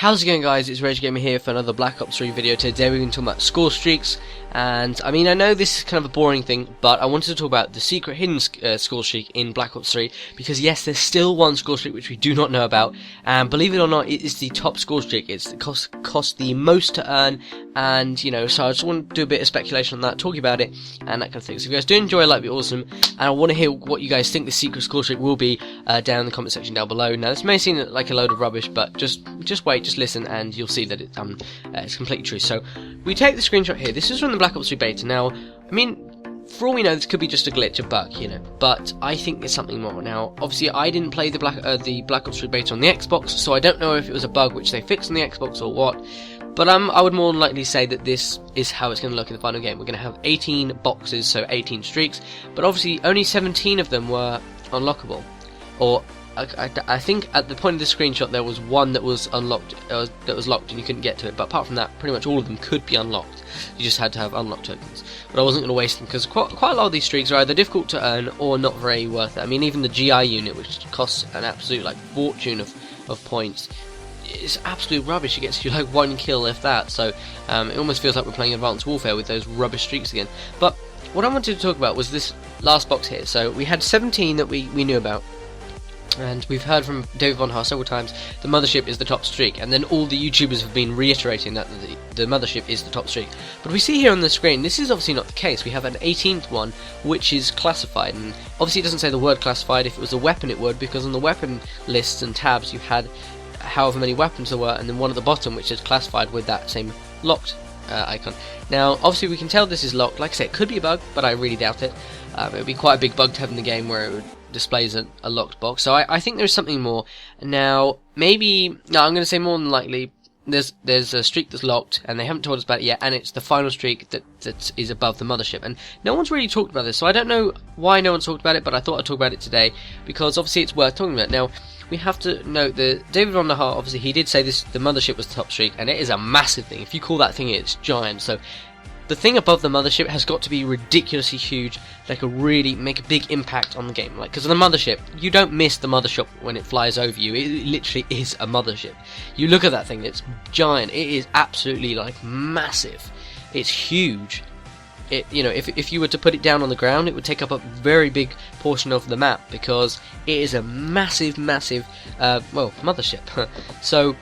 How's it going, guys? It's Rage Gamer here for another Black Ops 3 video. Today we're going to talk about score streaks, and I mean, I know this is kind of a boring thing, but I wanted to talk about the secret hidden score streak in Black Ops 3, because yes, there's still one score streak which we do not know about, and believe it or not, it is the top score streak. It's cost the most to earn, and you know, so I just want to do a bit of speculation on that, talking about it, and that kind of thing. So if you guys do enjoy it, that'd be awesome, and I want to hear what you guys think the secret score streak will be down in the comment section down below. Now, this may seem like a load of rubbish, but just wait, just listen, and you'll see that it's completely true. So we take the screenshot here. This is from the Black Ops 3 beta. Now, I mean, for all we know, this could be just a glitch, a bug, you know, but I think there's something more. Now, obviously, I didn't play the Black Ops 3 beta on the Xbox, so I don't know if it was a bug which they fixed on the Xbox or what. But I would more than likely say that this is how it's going to look in the final game. We're going to have 18 boxes, so 18 streaks, but obviously only 17 of them were unlockable, or I think at the point of the screenshot there was one that was unlocked, that was locked and you couldn't get to it, but apart from that, pretty much all of them could be unlocked. You just had to have unlocked tokens. But I wasn't going to waste them, because quite a lot of these streaks are either difficult to earn or not very worth it. I mean, even the GI unit, which costs an absolute fortune of points, it's absolute rubbish. It gets you like 1 kill if that, so it almost feels like we're playing Advanced Warfare with those rubbish streaks again. But what I wanted to talk about was this last box here. So we had 17 that we knew about, and we've heard from David Von Haar several times the Mothership is the top streak, and then all the YouTubers have been reiterating that the Mothership is the top streak. But we see here on the screen, this is obviously not the case. We have an 18th one which is classified, and obviously it doesn't say the word classified. If it was a weapon it would, because on the weapon lists and tabs you had however many weapons there were, and then one at the bottom which is classified with that same locked icon. Now obviously we can tell this is locked. Like I say, it could be a bug, but I really doubt it. It would be quite a big bug to have in the game where it would displays a locked box. So I think there's something more. Now I'm going to say more than likely there's a streak that's locked, and they haven't told us about it yet, and it's the final streak that is above the Mothership, and no one's really talked about this, so I don't know why no one's talked about it, but I thought I'd talk about it today because obviously it's worth talking about. Now we have to note that David Von Haar, obviously he did say the Mothership was the top streak, and it is a massive thing. If you call that thing, it's giant. So the thing above the Mothership has got to be ridiculously huge, that could really make a big impact on the game. Like, because the Mothership, you don't miss the Mothership when it flies over you. It literally is a Mothership. You look at that thing, it's giant. It is absolutely massive. It's huge. You know, if you were to put it down on the ground, it would take up a very big portion of the map, because it is a massive, Mothership. So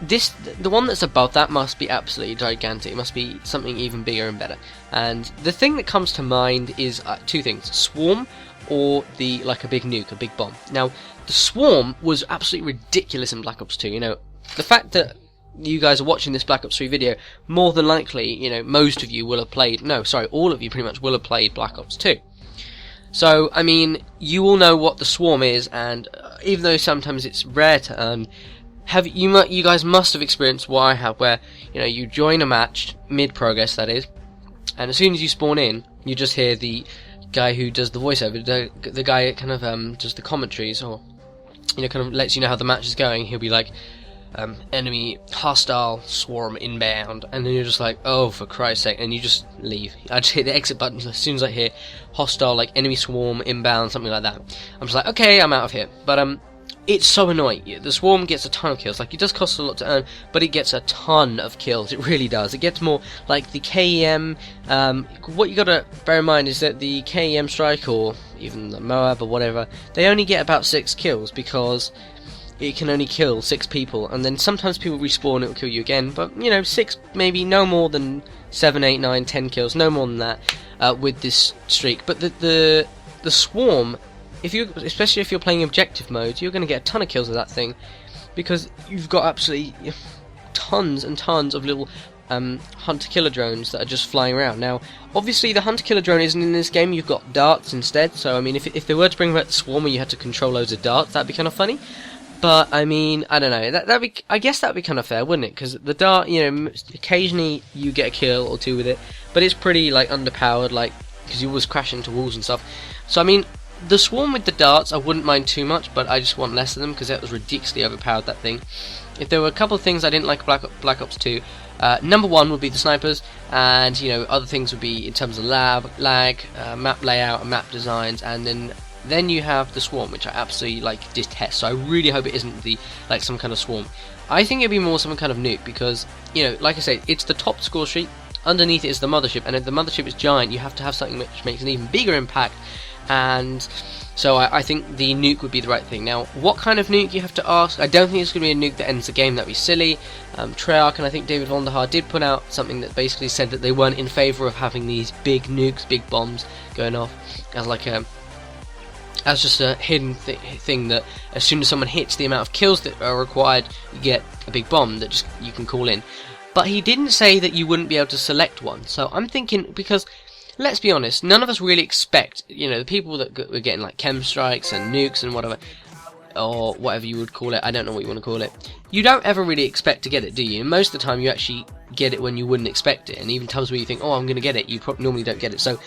the one that's above that must be absolutely gigantic. It must be something even bigger and better. And the thing that comes to mind is two things: Swarm, or a big nuke, a big bomb. Now, the Swarm was absolutely ridiculous in Black Ops 2. You know, the fact that you guys are watching this Black Ops 3 video, more than likely, you know, most of you will have played, all of you pretty much will have played Black Ops 2. So, I mean, you all know what the Swarm is, and even though sometimes it's rare to earn, you guys must have experienced what I have, where, you know, you join a match mid-progress, that is, and as soon as you spawn in, you just hear the guy who does the voiceover, the guy kind of does the commentaries, or, you know, kind of lets you know how the match is going. He'll be like, enemy hostile swarm inbound, and then you're just like, oh, for Christ's sake, and you just leave. I just hit the exit button as soon as I hear hostile, enemy swarm inbound, something like that. I'm just like, okay, I'm out of here. But it's so annoying. The Swarm gets a ton of kills. It does cost a lot to earn, but it gets a ton of kills. It really does. It gets more like the KEM. What you gotta bear in mind is that the KEM strike, or even the Moab or whatever, they only get about 6 kills, because it can only kill 6 people, and then sometimes people respawn, it will kill you again, but you know, 6, maybe no more than 7, 8, 9, 10 kills, no more than that with this streak. But the Swarm, especially if you're playing objective mode, you're going to get a ton of kills with that thing, because you've got absolutely tons and tons of little hunter-killer drones that are just flying around. Now, obviously the hunter-killer drone isn't in this game, you've got darts instead, so I mean, if they were to bring back the Swarm where you had to control loads of darts, that'd be kind of funny. But, I mean, I don't know, I guess that'd be kind of fair, wouldn't it? Because the dart, you know, occasionally you get a kill or two with it, but it's pretty, underpowered, because you always crash into walls and stuff. So, I mean, the Swarm with the darts, I wouldn't mind too much, but I just want less of them, because that was ridiculously overpowered, that thing. If there were a couple of things I didn't like Black Ops 2, number one would be the snipers, and, you know, other things would be in terms of lag, map layout, and map designs, and then Then you have the swarm, which I absolutely like detest. So I really hope it isn't the like some kind of swarm. I think it'd be more some kind of nuke because, you know, like I say, it's the top score streak. Underneath it is the mothership, and if the mothership is giant, you have to have something which makes an even bigger impact. And so I think the nuke would be the right thing. Now, what kind of nuke, you have to ask? I don't think it's going to be a nuke that ends the game. That'd be silly. Treyarch and I think David Vonderhaar did put out something that basically said that they weren't in favour of having these big nukes, big bombs going off as like a just a hidden thing that as soon as someone hits the amount of kills that are required, you get a big bomb that just you can call in. But he didn't say that you wouldn't be able to select one. So I'm thinking, because let's be honest, none of us really expect, you know, the people that were getting like chem strikes and nukes and whatever, or whatever you would call it, I don't know what you want to call it, you don't ever really expect to get it, do you? And most of the time you actually get it when you wouldn't expect it, and even times where you think, oh, I'm going to get it, you normally don't get it. So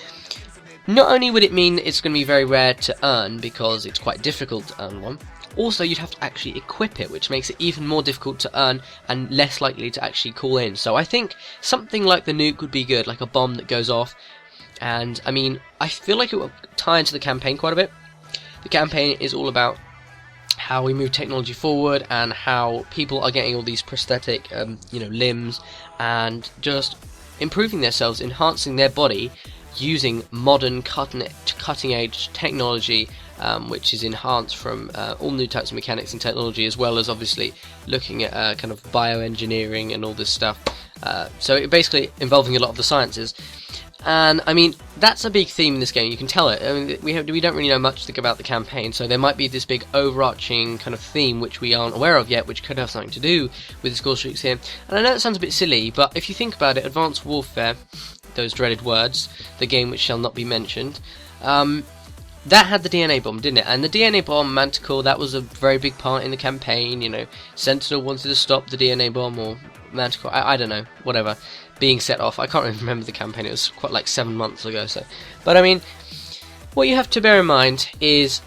not only would it mean it's going to be very rare to earn, because it's quite difficult to earn one, also you'd have to actually equip it, which makes it even more difficult to earn and less likely to actually call in. So I think something like the nuke would be good, like a bomb that goes off. And I mean, I feel like it will tie into the campaign quite a bit. The campaign is all about how we move technology forward and how people are getting all these prosthetic, you know, limbs, and just improving themselves, enhancing their body using modern cutting-edge technology, which is enhanced from all new types of mechanics and technology, as well as obviously looking at kind of bioengineering and all this stuff. So it basically involving a lot of the sciences. And I mean, that's a big theme in this game, you can tell it. I mean, we don't really know much about the campaign, so there might be this big overarching kind of theme which we aren't aware of yet, which could have something to do with the score streaks here. And I know it sounds a bit silly, but if you think about it, Advanced Warfare, those dreaded words, the game which shall not be mentioned, that had the DNA bomb, didn't it? And the DNA bomb, Manticore, that was a very big part in the campaign, you know. Sentinel wanted to stop the DNA bomb, or Manticore, I don't know, whatever, being set off. I can't even remember the campaign, it was quite like 7 months ago, so. But I mean, what you have to bear in mind is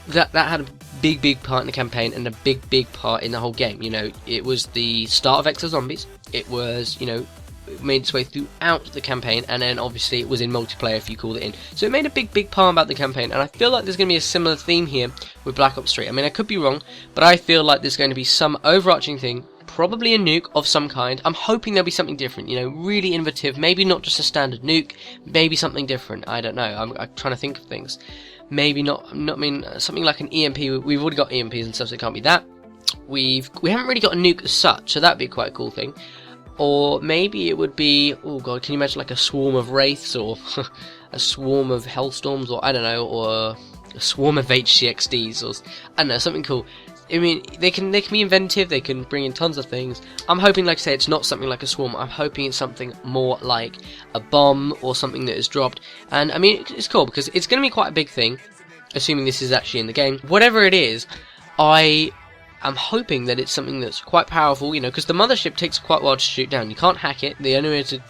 that had a big part in the campaign, and a big part in the whole game. You know, it was the start of Exo Zombies, it was, you know, it made its way throughout the campaign, and then obviously it was in multiplayer if you called it in. So it made a big part about the campaign, and I feel like there's going to be a similar theme here with Black Ops 3. I mean, I could be wrong, but I feel like there's going to be some overarching thing, probably a nuke of some kind. I'm hoping there'll be something different, you know, really innovative, maybe not just a standard nuke, maybe something different, I don't know, I'm trying to think of things. Maybe not, I mean, something like an EMP, we've already got EMPs and stuff, so it can't be that. We haven't really got a nuke as such, so that'd be quite a cool thing. Or maybe it would be, oh god, can you imagine like a swarm of wraiths, or a swarm of hellstorms, or I don't know, or a swarm of HCXDs, or I don't know, something cool. I mean, they can be inventive, they can bring in tons of things. I'm hoping, like I say, it's not something like a swarm, I'm hoping it's something more like a bomb, or something that is dropped. And I mean, it's cool, because it's going to be quite a big thing, assuming this is actually in the game. Whatever it is, I'm hoping that it's something that's quite powerful, you know, because the mothership takes quite a while to shoot down. You can't hack it. The only way to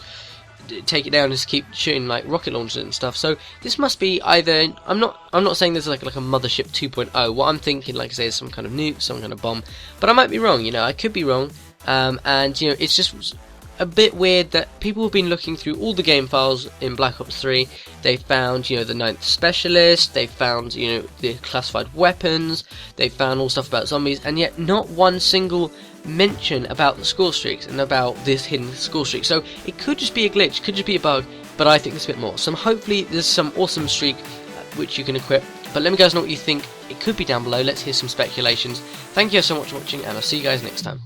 take it down is to keep shooting like rocket launchers and stuff. So this must be either, I'm not saying this is like a mothership 2.0. What I'm thinking, like I say, is some kind of nuke, some kind of bomb. But I might be wrong, you know, I could be wrong. And you know, it's just a bit weird that people have been looking through all the game files in Black Ops 3. They found, you know, the 9th Specialist, they found, you know, the classified weapons, they found all stuff about zombies, and yet not one single mention about the score streaks and about this hidden score streak. So it could just be a glitch, could just be a bug, but I think there's a bit more. So hopefully there's some awesome streak which you can equip. But let me guys know what you think. It could be down below. Let's hear some speculations. Thank you so much for watching, and I'll see you guys next time.